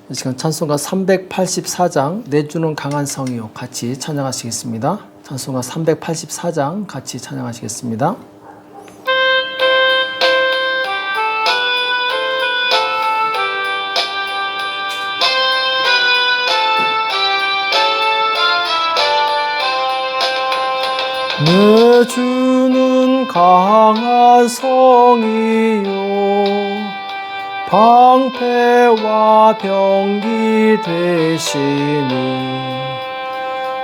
이 시간 찬송가 384장 내주는 강한 성이요 같이 찬양하시겠습니다. 찬송가 384장 같이 찬양하시겠습니다. 내주는 강한 성이요 방패와 병기 되시니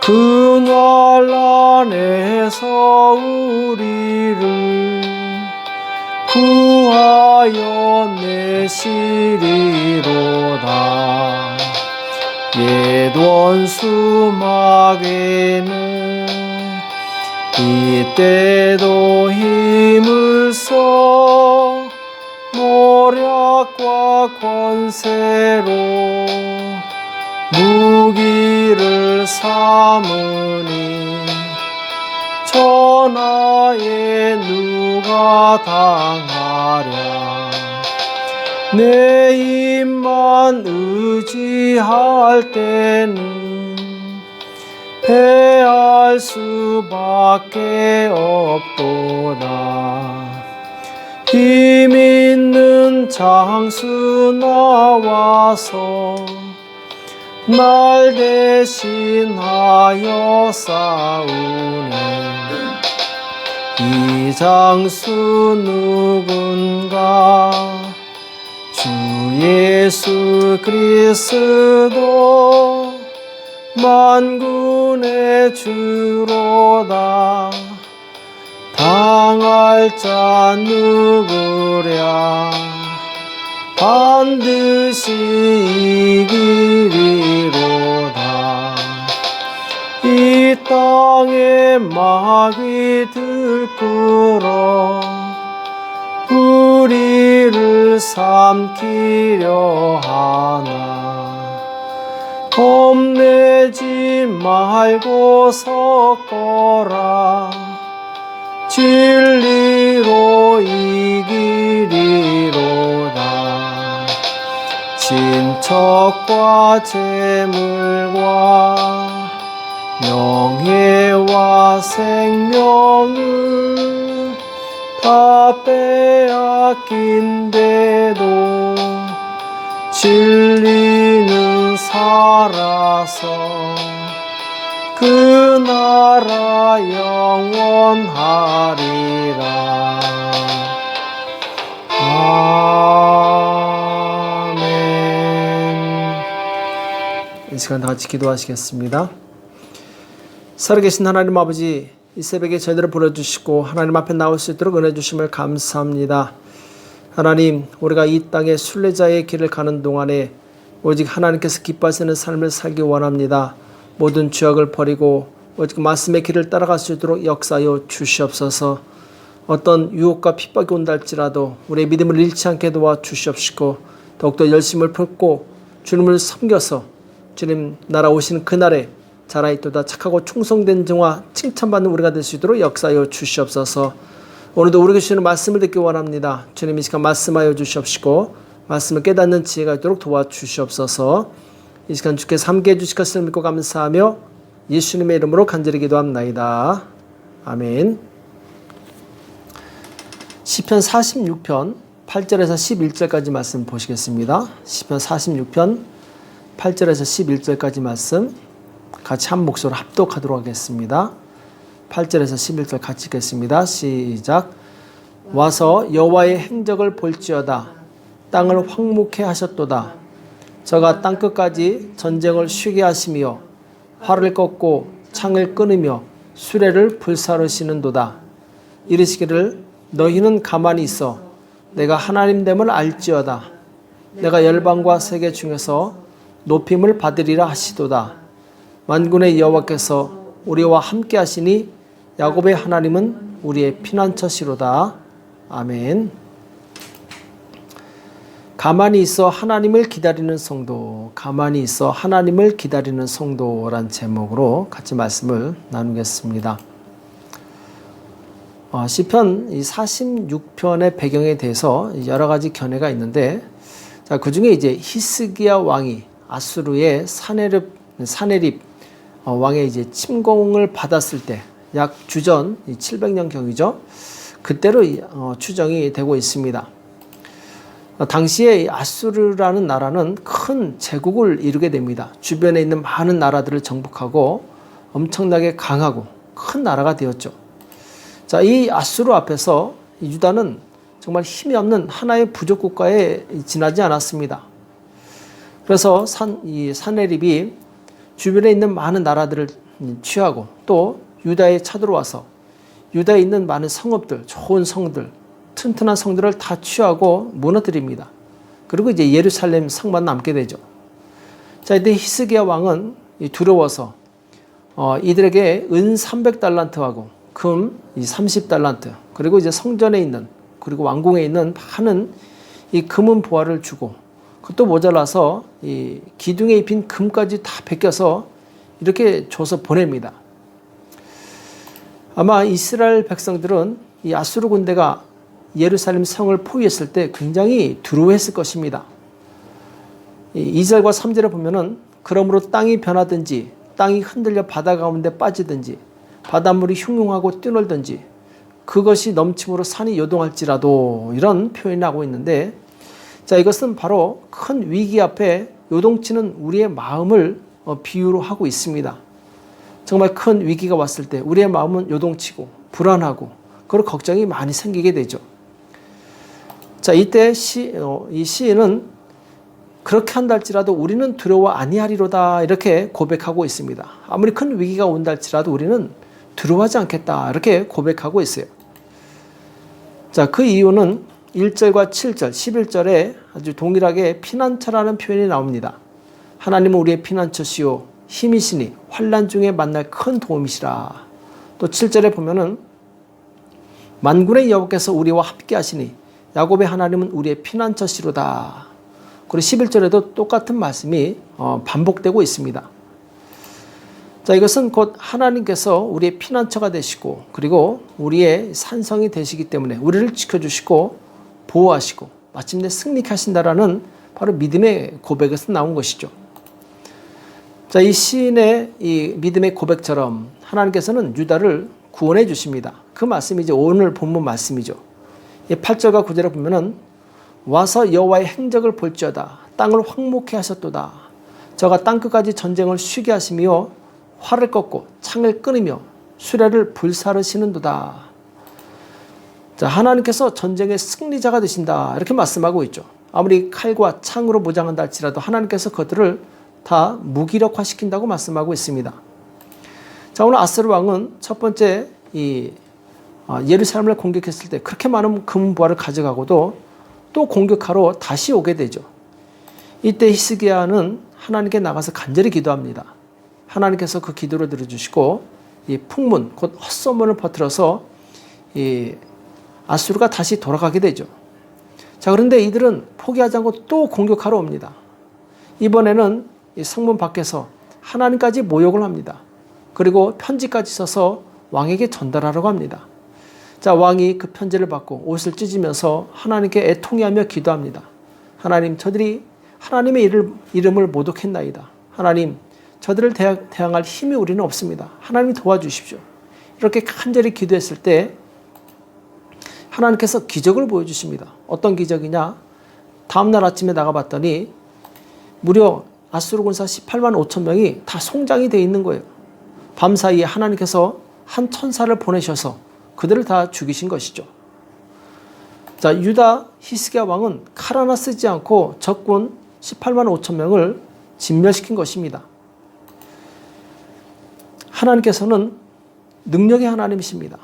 그날 안에서 우리를 구하여 내시리로다. 옛 원수 마귀는 이때도 힘을 써 모략과 권세로 무기를 삼으니 전하에 누가 당하랴. 내 입만 의지할 때는 패할 수밖에 없도다. 힘 있는 장수 나와서 날 대신하여 싸우네. 이 장수 누군가 주 예수 그리스도 만군의 주로다. 당할 자 누구랴. 반드시 이기리로다. 이 땅에 마귀들 끌어 우리를 삼키려 하나. 겁내지 말고 섰거라. 진리로 이기리로다. 친척과 재물과 명예와 생명을 다 빼앗긴데도 진리는 살아서 그 나라 영원하리라. 아멘. 이 시간 다 같이 기도하시겠습니다. 살아계신 하나님 아버지, 이 새벽에 저희들을 불러주시고 하나님 앞에 나올 수 있도록 은혜 주심을 감사합니다. 하나님, 우리가 이 땅의 순례자의 길을 가는 동안에 오직 하나님께서 기뻐하시는 삶을 살기 원합니다. 모든 죄악을 버리고 오직 말씀의 길을 따라갈 수 있도록 역사하여 주시옵소서. 어떤 유혹과 핍박이 온다 할지라도 우리의 믿음을 잃지 않게 도와주시옵시고 더욱더 열심을 품고 주님을 섬겨서 주님 나라 오시는 그날에 자라있도다 착하고 충성된 종과 칭찬받는 우리가 될 수 있도록 역사하여 주시옵소서. 오늘도 우리에게 주시는 말씀을 듣기 원합니다. 주님 이 시간 말씀하여 주시옵시고 말씀을 깨닫는 지혜가 있도록 도와주시옵소서. 이 시간 주께서 함께해 주실 것을 믿고 감사하며 예수님의 이름으로 간절히 기도합나이다. 아멘. 시편 46편 8절에서 11절까지 말씀 보시겠습니다. 시편 46편 8절에서 11절까지 말씀 같이 한 목소리로 합독하도록 하겠습니다. 8절에서 11절 같이 읽겠습니다. 시작. 와서 여호와의 행적을 볼지어다. 땅을 황무케 하셨도다. 저가 땅끝까지 전쟁을 쉬게 하시며 활을 꺾고 창을 끊으며 수레를 불사르시는도다. 이르시기를 너희는 가만히 있어 내가 하나님됨을 알지어다. 내가 열방과 세계 중에서 높임을 받으리라 하시도다. 만군의 여호와께서 우리와 함께 하시니 야곱의 하나님은 우리의 피난처시로다. 아멘. 가만히 있어 하나님을 기다리는 성도, 가만히 있어 하나님을 기다리는 성도란 제목으로 같이 말씀을 나누겠습니다. 시편 46편의 배경에 대해서 여러 가지 견해가 있는데 자, 그 중에 이제 히스기야 왕이 아수르의 사네립 왕의 이제 침공을 받았을 때 약 주전 700년 경이죠. 그때로 추정이 되고 있습니다. 당시에 아수르라는 나라는 큰 제국을 이루게 됩니다. 주변에 있는 많은 나라들을 정복하고 엄청나게 강하고 큰 나라가 되었죠. 자, 이 아수르 앞에서 유다는 정말 힘이 없는 하나의 부족 국가에 지나지 않았습니다. 그래서 이 사네립이 주변에 있는 많은 나라들을 취하고 또 유다에 쳐들어와서 유다에 있는 많은 성읍들, 좋은 성들, 튼튼한 성들을 다 취하고 무너뜨립니다. 그리고 이제 예루살렘 성만 남게 되죠. 자, 이때 히스기야 왕은 두려워서 이들에게 은 300달란트하고 금 30달란트, 그리고 이제 성전에 있는 그리고 왕궁에 있는 많은 이 금은 보화를 주고, 그것도 모자라서 이 기둥에 입힌 금까지 다 베껴서 이렇게 줘서 보냅니다. 아마 이스라엘 백성들은 이 아수르 군대가 예루살렘 성을 포위했을 때 굉장히 두려워했을 것입니다. 2절과 3절에 보면은 그러므로 땅이 변하든지 땅이 흔들려 바다 가운데 빠지든지 바닷물이 흉흉하고 뛰놀든지 그것이 넘침으로 산이 요동할지라도, 이런 표현이 나오고 있는데, 자, 이것은 바로 큰 위기 앞에 요동치는 우리의 마음을 비유로 하고 있습니다. 정말 큰 위기가 왔을 때 우리의 마음은 요동치고 불안하고 그런 걱정이 많이 생기게 되죠. 자, 이때 이 시인은 그렇게 한다 할지라도 우리는 두려워 아니하리로다, 이렇게 고백하고 있습니다. 아무리 큰 위기가 온다 할지라도 우리는 두려워하지 않겠다, 이렇게 고백하고 있어요. 자, 그 이유는 1절과 7절, 11절에 아주 동일하게 피난처라는 표현이 나옵니다. 하나님은 우리의 피난처시요 힘이시니 환난 중에 만날 큰 도움이시라. 또 7절에 보면은 만군의 여호와께서 우리와 함께 하시니 야곱의 하나님은 우리의 피난처시로다. 그리고 11절에도 똑같은 말씀이 반복되고 있습니다. 자, 이것은 곧 하나님께서 우리의 피난처가 되시고 그리고 우리의 산성이 되시기 때문에 우리를 지켜주시고 보호하시고 마침내 승리케 하신다라는 바로 믿음의 고백에서 나온 것이죠. 자, 이 시인의 이 믿음의 고백처럼 하나님께서는 유다를 구원해 주십니다. 그 말씀이 이제 오늘 본문 말씀이죠. 8절과 9절에 보면은 와서 여호와의 행적을 볼지어다 땅을 황목해 하셨도다. 저가 땅끝까지 전쟁을 쉬게 하시며 활을 꺾고 창을 끊으며 수레를 불사르시는도다. 자, 하나님께서 전쟁의 승리자가 되신다, 이렇게 말씀하고 있죠. 아무리 칼과 창으로 무장한다 할지라도 하나님께서 그들을 다 무기력화시킨다고 말씀하고 있습니다. 자, 오늘 아수르 왕은 첫 번째 예루살렘을 공격했을 때 그렇게 많은 금부화를 가져가고도 또 공격하러 다시 오게 되죠. 이때 히스기야는 하나님께 나가서 간절히 기도합니다. 하나님께서 그 기도를 들어주시고 이 풍문, 곧 헛소문을 퍼뜨려서 이 아수르가 다시 돌아가게 되죠. 자, 그런데 이들은 포기하지 않고 또 공격하러 옵니다. 이번에는 이 성문 밖에서 하나님까지 모욕을 합니다. 그리고 편지까지 써서 왕에게 전달하라고 합니다. 자, 왕이 그 편지를 받고 옷을 찢으면서 하나님께 애통해하며 기도합니다. 하나님, 저들이 하나님의 이름을 모독했나이다. 하나님, 저들을 대항할 힘이 우리는 없습니다. 하나님이 도와주십시오. 이렇게 간절히 기도했을 때 하나님께서 기적을 보여주십니다. 어떤 기적이냐? 다음날 아침에 나가봤더니 무려 아수르 군사 18만 5천 명이 다 송장이 되어 있는 거예요. 밤사이에 하나님께서 한 천사를 보내셔서 그들을 다 죽이신 것이죠. 자, 유다 히스기야 왕은 칼 하나 쓰지 않고 적군 18만 5천 명을 진멸시킨 것입니다. 하나님께서는 능력의 하나님이십니다.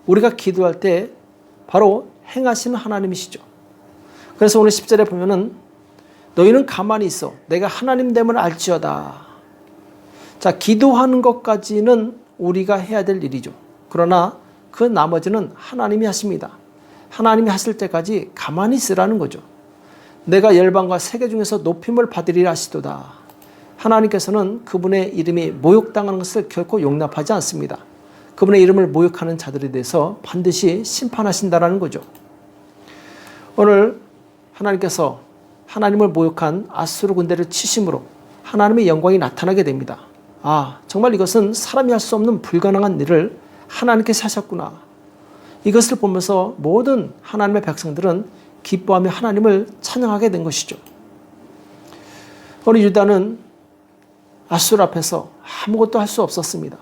우리가 기도할 때 바로 행하시는 하나님이시죠. 그래서 오늘 10절에 보면은 너희는 가만히 있어 내가 하나님 됨을 알지어다. 자, 기도하는 것까지는 우리가 해야 될 일이죠. 그러나 그 나머지는 하나님이 하십니다. 하나님이 하실 때까지 가만히 있으라는 거죠. 내가 열방과 세계 중에서 높임을 받으리라 하시도다. 하나님께서는 그분의 이름이 모욕당하는 것을 결코 용납하지 않습니다. 그분의 이름을 모욕하는 자들에 대해서 반드시 심판하신다라는 거죠. 오늘 하나님께서 하나님을 모욕한 아수르 군대를 치심으로 하나님의 영광이 나타나게 됩니다. 아, 정말 이것은 사람이 할 수 없는 불가능한 일을 하나님께서 하셨구나. 이것을 보면서 모든 하나님의 백성들은 기뻐하며 하나님을 찬양하게 된 것이죠. 우리 유다는 아수르 앞에서 아무것도 할 수 없었습니다.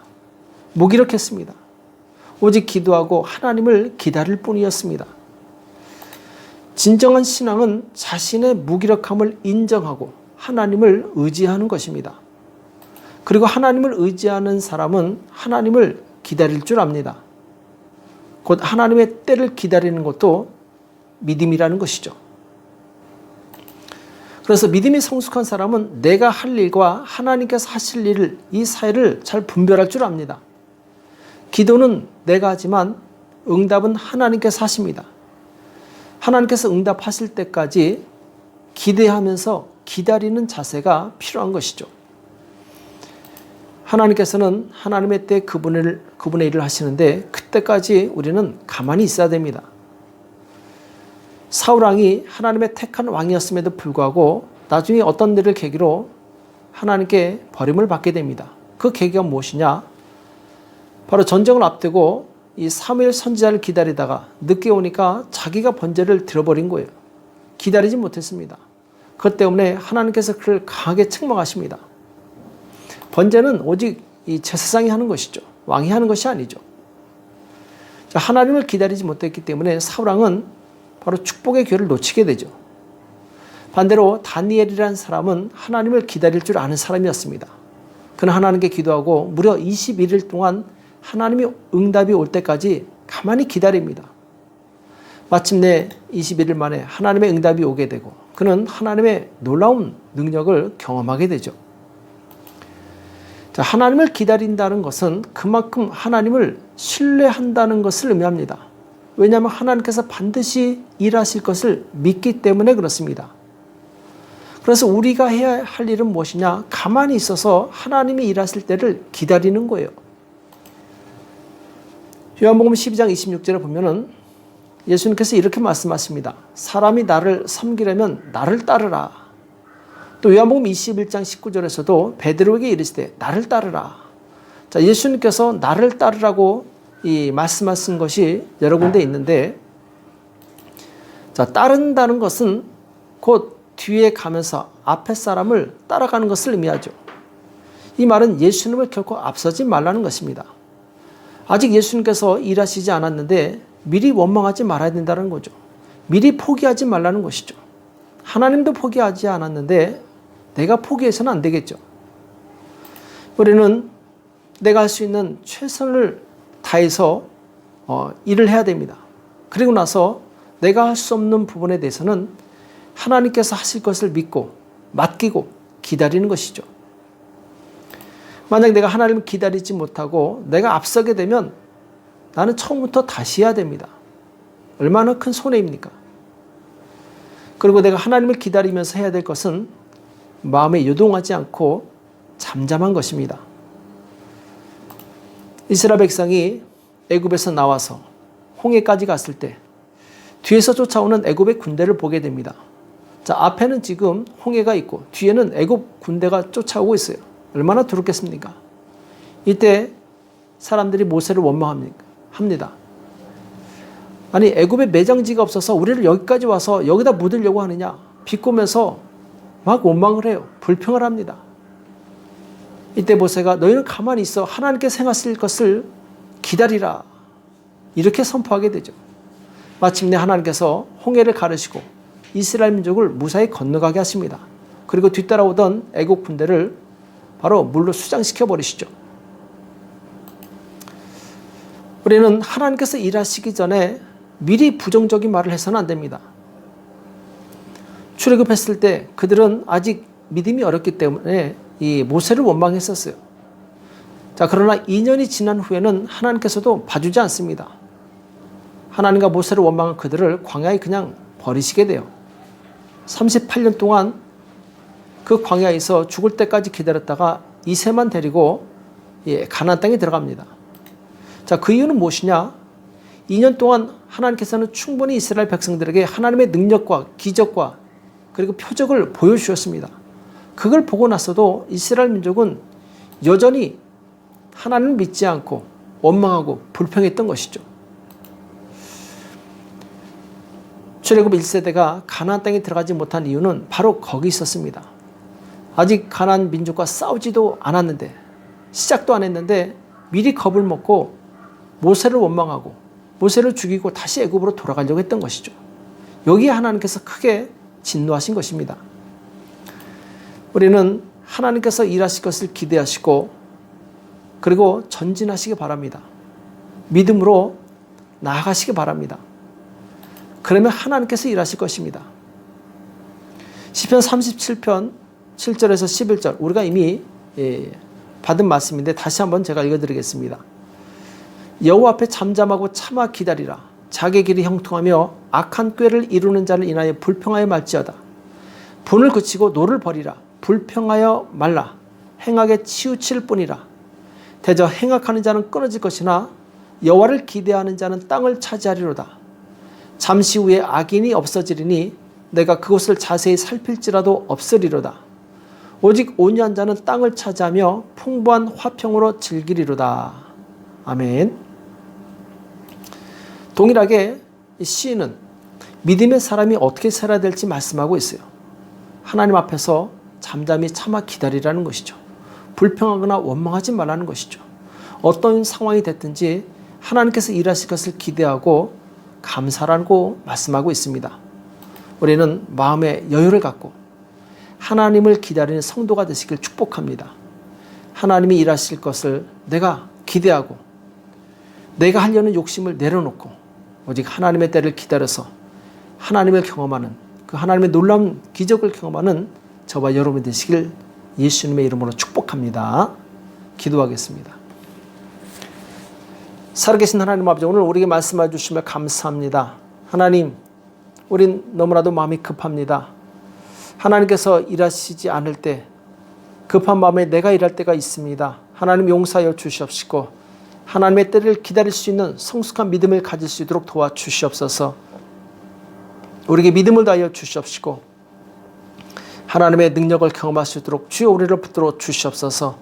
무기력했습니다. 오직 기도하고 하나님을 기다릴 뿐이었습니다. 진정한 신앙은 자신의 무기력함을 인정하고 하나님을 의지하는 것입니다. 그리고 하나님을 의지하는 사람은 하나님을 기다릴 줄 압니다. 곧 하나님의 때를 기다리는 것도 믿음이라는 것이죠. 그래서 믿음이 성숙한 사람은 내가 할 일과 하나님께서 하실 일을, 이 사이를 잘 분별할 줄 압니다. 기도는 내가 하지만 응답은 하나님께서 하십니다. 하나님께서 응답하실 때까지 기대하면서 기다리는 자세가 필요한 것이죠. 하나님께서는 하나님의 때 그분의 일을 하시는데 그때까지 우리는 가만히 있어야 됩니다. 사울왕이 하나님의 택한 왕이었음에도 불구하고 나중에 어떤 일을 계기로 하나님께 버림을 받게 됩니다. 그 계기가 무엇이냐? 바로 전쟁을 앞두고 이 사무엘 선지자를 기다리다가 늦게 오니까 자기가 번제를 들어버린 거예요. 기다리지 못했습니다. 그것 때문에 하나님께서 그를 강하게 책망하십니다. 번제는 오직 이 제사장이 하는 것이죠. 왕이 하는 것이 아니죠. 자, 하나님을 기다리지 못했기 때문에 사울왕은 바로 축복의 기회를 놓치게 되죠. 반대로 다니엘이라는 사람은 하나님을 기다릴 줄 아는 사람이었습니다. 그는 하나님께 기도하고 무려 21일 동안 하나님의 응답이 올 때까지 가만히 기다립니다. 마침내 21일 만에 하나님의 응답이 오게 되고 그는 하나님의 놀라운 능력을 경험하게 되죠. 자, 하나님을 기다린다는 것은 그만큼 하나님을 신뢰한다는 것을 의미합니다. 왜냐하면 하나님께서 반드시 일하실 것을 믿기 때문에 그렇습니다. 그래서 우리가 해야 할 일은 무엇이냐? 가만히 있어서 하나님이 일하실 때를 기다리는 거예요. 요한복음 12장 26절에 보면은 예수님께서 이렇게 말씀하십니다. 사람이 나를 섬기려면 나를 따르라. 또 요한복음 21장 19절에서도 베드로에게 이르시되 나를 따르라. 자, 예수님께서 나를 따르라고 이 말씀하신 것이 여러 군데 있는데, 자, 따른다는 것은 곧 뒤에 가면서 앞에 사람을 따라가는 것을 의미하죠. 이 말은 예수님을 결코 앞서지 말라는 것입니다. 아직 예수님께서 일하시지 않았는데 미리 원망하지 말아야 된다는 거죠. 미리 포기하지 말라는 것이죠. 하나님도 포기하지 않았는데 내가 포기해서는 안 되겠죠. 우리는 내가 할 수 있는 최선을 다해서 일을 해야 됩니다. 그리고 나서 내가 할 수 없는 부분에 대해서는 하나님께서 하실 것을 믿고 맡기고 기다리는 것이죠. 만약 내가 하나님을 기다리지 못하고 내가 앞서게 되면 나는 처음부터 다시 해야 됩니다. 얼마나 큰 손해입니까? 그리고 내가 하나님을 기다리면서 해야 될 것은 마음에 요동하지 않고 잠잠한 것입니다. 이스라엘 백성이 애굽에서 나와서 홍해까지 갔을 때 뒤에서 쫓아오는 애굽의 군대를 보게 됩니다. 자, 앞에는 지금 홍해가 있고 뒤에는 애굽 군대가 쫓아오고 있어요. 얼마나 두렵겠습니까? 이때 사람들이 모세를 원망합니다. 아니, 애굽에 매장지가 없어서 우리를 여기까지 와서 여기다 묻으려고 하느냐? 비꼬면서 막 원망을 해요. 불평을 합니다. 이때 모세가 너희는 가만히 있어. 하나님께서 행하실 것을 기다리라. 이렇게 선포하게 되죠. 마침내 하나님께서 홍해를 가르시고 이스라엘 민족을 무사히 건너가게 하십니다. 그리고 뒤따라오던 애국 군대를 바로 물로 수장시켜 버리시죠. 우리는 하나님께서 일하시기 전에 미리 부정적인 말을 해서는 안 됩니다. 출애굽했을 때 그들은 아직 믿음이 어렸기 때문에 이 모세를 원망했었어요. 자, 그러나 2년이 지난 후에는 하나님께서도 봐주지 않습니다. 하나님과 모세를 원망한 그들을 광야에 그냥 버리시게 돼요. 38년 동안 그 광야에서 죽을 때까지 기다렸다가 이새만 데리고 가나안 땅에 들어갑니다. 자, 그 이유는 무엇이냐? 2년 동안 하나님께서는 충분히 이스라엘 백성들에게 하나님의 능력과 기적과 그리고 표적을 보여주셨습니다. 그걸 보고 나서도 이스라엘 민족은 여전히 하나님을 믿지 않고 원망하고 불평했던 것이죠. 출애굽 1세대가 가나안 땅에 들어가지 못한 이유는 바로 거기 있었습니다. 아직 가나안 민족과 싸우지도 않았는데, 시작도 안 했는데 미리 겁을 먹고 모세를 원망하고 모세를 죽이고 다시 애굽으로 돌아가려고 했던 것이죠. 여기에 하나님께서 크게 진노하신 것입니다. 우리는 하나님께서 일하실 것을 기대하시고 그리고 전진하시기 바랍니다. 믿음으로 나아가시기 바랍니다. 그러면 하나님께서 일하실 것입니다. 시편 37편 7절에서 11절 우리가 이미 받은 말씀인데 다시 한번 제가 읽어드리겠습니다. 여호와 앞에 잠잠하고 참아 기다리라. 자기 길이 형통하며 악한 꾀를 이루는 자를 인하여 불평하여 말지어다. 분을 그치고 노를 버리라. 불평하여 말라. 행악에 치우칠 뿐이라. 대저 행악하는 자는 끊어질 것이나 여호와를 기대하는 자는 땅을 차지하리로다. 잠시 후에 악인이 없어지리니 내가 그곳을 자세히 살필지라도 없으리로다. 오직 온유한 자는 땅을 차지하며 풍부한 화평으로 즐기리로다. 아멘. 동일하게 시인은 믿음의 사람이 어떻게 살아야 될지 말씀하고 있어요. 하나님 앞에서 잠잠히 참아 기다리라는 것이죠. 불평하거나 원망하지 말라는 것이죠. 어떤 상황이 됐든지 하나님께서 일하실 것을 기대하고 감사라고 말씀하고 있습니다. 우리는 마음의 여유를 갖고 하나님을 기다리는 성도가 되시길 축복합니다. 하나님이 일하실 것을 내가 기대하고 내가 하려는 욕심을 내려놓고 오직 하나님의 때를 기다려서 하나님을 경험하는 그 하나님의 놀라운 기적을 경험하는 저와 여러분 되시길 예수님의 이름으로 축복합니다. 기도하겠습니다. 살아계신 하나님 아버지, 오늘 우리에게 말씀해 주시며 감사합니다. 하나님, 우린 너무나도 마음이 급합니다. 하나님께서 일하시지 않을 때 급한 마음에 내가 일할 때가 있습니다. 하나님 용서하여 주시옵시고 하나님의 때를 기다릴 수 있는 성숙한 믿음을 가질 수 있도록 도와주시옵소서. 우리에게 믿음을 다하여 주시옵시고 하나님의 능력을 경험할 수 있도록 주여 우리를 붙들어 주시옵소서.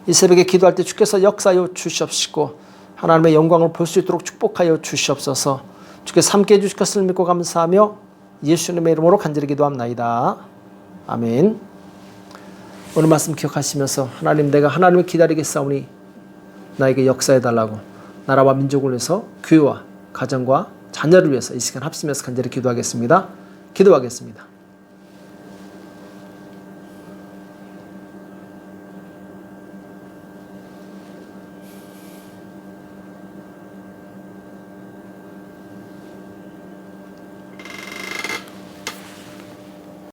이 새벽에 기도할 때 주께서 역사하여 주시옵시고 하나님의 영광을 볼 수 있도록 축복하여 주시옵소서. 주께서 함께해 주실 것을 믿고 감사하며 예수님의 이름으로 간절히 기도합나이다. 아멘. 오늘 말씀 기억하시면서 하나님, 내가 하나님을 기다리겠사오니 나에게 역사해달라고 나라와 민족을 위해서 교회와 가정과 자녀를 위해서 이 시간 합심해서 간절히 기도하겠습니다. 기도하겠습니다.